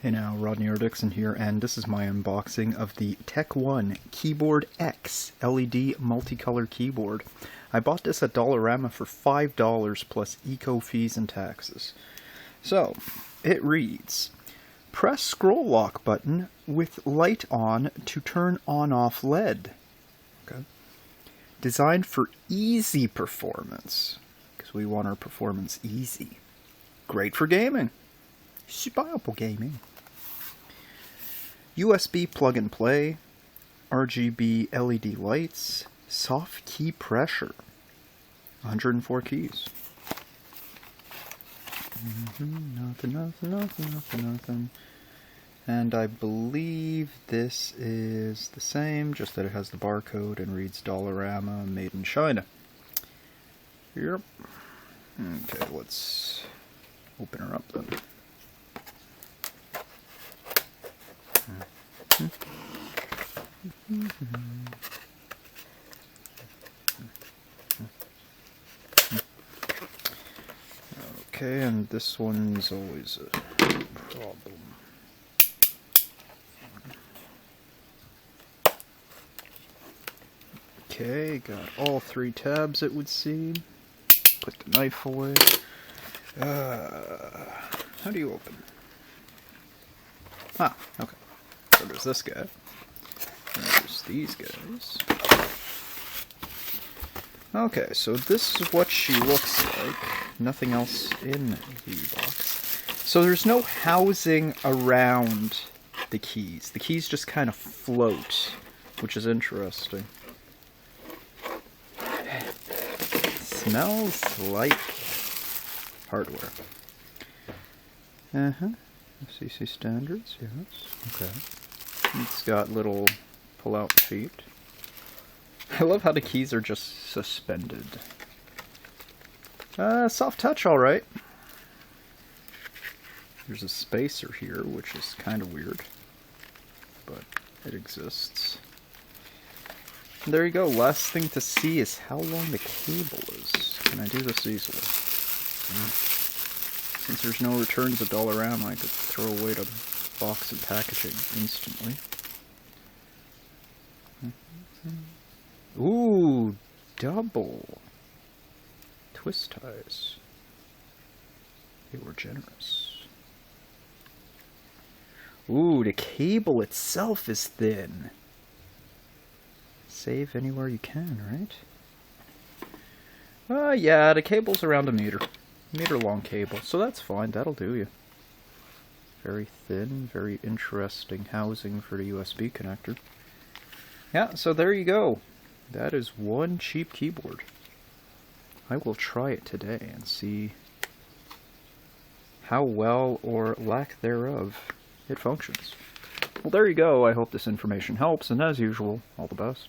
Hey now, Rodney R. Dixon here, and this is my unboxing of the Tech One Keyboard X LED multicolor keyboard. I bought this at Dollarama for $5 plus eco fees and taxes. So, it reads, press scroll lock button with light on to turn on-off LED. Okay. Designed for easy performance, because we want our performance easy. Great for gaming. Super gaming. USB plug and play, RGB LED lights, soft key pressure, 104 keys. Nothing. And I believe this is the same, just that it has the barcode and reads Dollarama, made in China. Yep. Okay, let's open her up then. Okay, and this one's always a problem. Okay, got all three tabs, it would seem. Put the knife away. How do you open? Ah, okay. So there's this guy. And there's these guys. Okay, so this is what she looks like. Nothing else in the box. So there's no housing around the keys. The keys just kind of float, which is interesting. Smells like hardware. FCC standards, yes. Okay. It's got little pull-out feet. I love how the keys are just suspended. Soft touch, alright. There's a spacer here, which is kind of weird. But it exists. And there you go. Last thing to see is how long the cable is. Can I do this easily? Since there's no returns at Dollarama, I could throw away the box and packaging instantly. Ooh, double twist ties. They were generous. Ooh, the cable itself is thin. Save anywhere you can, right? Yeah, the cable's around a meter long cable, so that's fine, that'll do you. Very thin, very interesting housing for the USB connector. Yeah, so there you go. That is one cheap keyboard. I will try it today and see how well or lack thereof it functions. Well, there you go. I hope this information helps, and as usual, all the best.